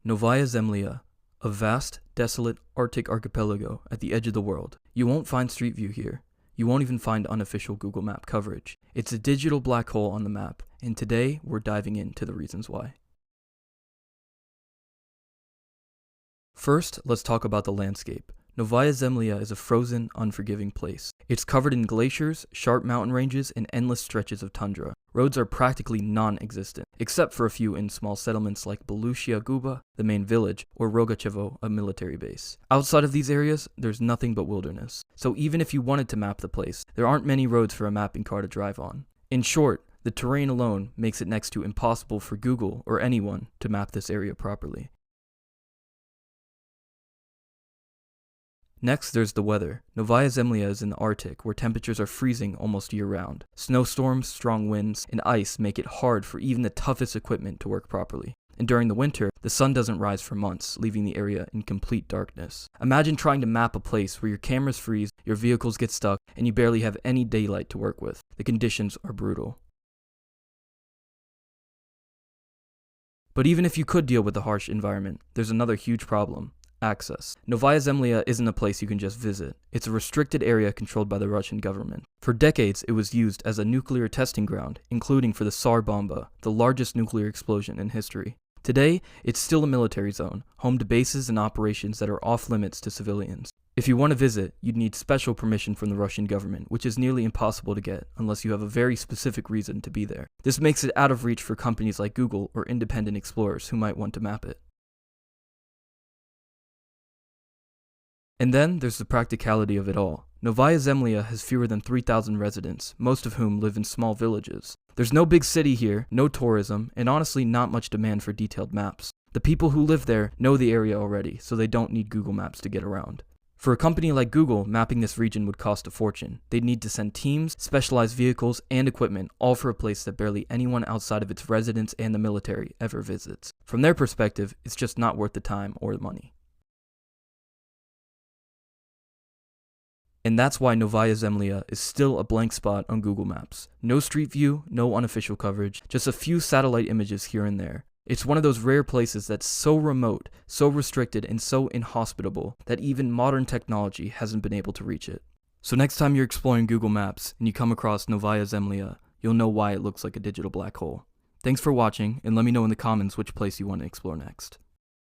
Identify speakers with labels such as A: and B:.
A: Novaya Zemlya, a vast, desolate Arctic archipelago at the edge of the world. You won't find Street View here. You won't even find unofficial Google Map coverage. It's a digital black hole on the map, and today we're diving into the reasons why. First, let's talk about the landscape. Novaya Zemlya is a frozen, unforgiving place. It's covered in glaciers, sharp mountain ranges, and endless stretches of tundra. Roads are practically non-existent, except for a few in small settlements like Belushia Guba, the main village, or Rogachevo, a military base. Outside of these areas, there's nothing but wilderness. So even if you wanted to map the place, there aren't many roads for a mapping car to drive on. In short, the terrain alone makes it next to impossible for Google or anyone to map this area properly. Next, there's the weather. Novaya Zemlya is in the Arctic, where temperatures are freezing almost year-round. Snowstorms, strong winds, and ice make it hard for even the toughest equipment to work properly. And during the winter, the sun doesn't rise for months, leaving the area in complete darkness. Imagine trying to map a place where your cameras freeze, your vehicles get stuck, and you barely have any daylight to work with. The conditions are brutal. But even if you could deal with the harsh environment, there's another huge problem. Access. Novaya Zemlya isn't a place you can just visit. It's a restricted area controlled by the Russian government. For decades, it was used as a nuclear testing ground, including for the Tsar Bomba, the largest nuclear explosion in history. Today, it's still a military zone, home to bases and operations that are off limits to civilians. If you want to visit, you'd need special permission from the Russian government, which is nearly impossible to get unless you have a very specific reason to be there. This makes it out of reach for companies like Google or independent explorers who might want to map it. And then there's the practicality of it all. Novaya Zemlya has fewer than 3,000 residents, most of whom live in small villages. There's no big city here, no tourism, and honestly not much demand for detailed maps. The people who live there know the area already, so they don't need Google Maps to get around. For a company like Google, mapping this region would cost a fortune. They'd need to send teams, specialized vehicles, and equipment, all for a place that barely anyone outside of its residents and the military ever visits. From their perspective, it's just not worth the time or the money. And that's why Novaya Zemlya is still a blank spot on Google Maps. No Street View, no unofficial coverage, just a few satellite images here and there. It's one of those rare places that's so remote, so restricted, and so inhospitable that even modern technology hasn't been able to reach it. So next time you're exploring Google Maps and you come across Novaya Zemlya, you'll know why it looks like a digital black hole. Thanks for watching, and let me know in the comments which place you want to explore next.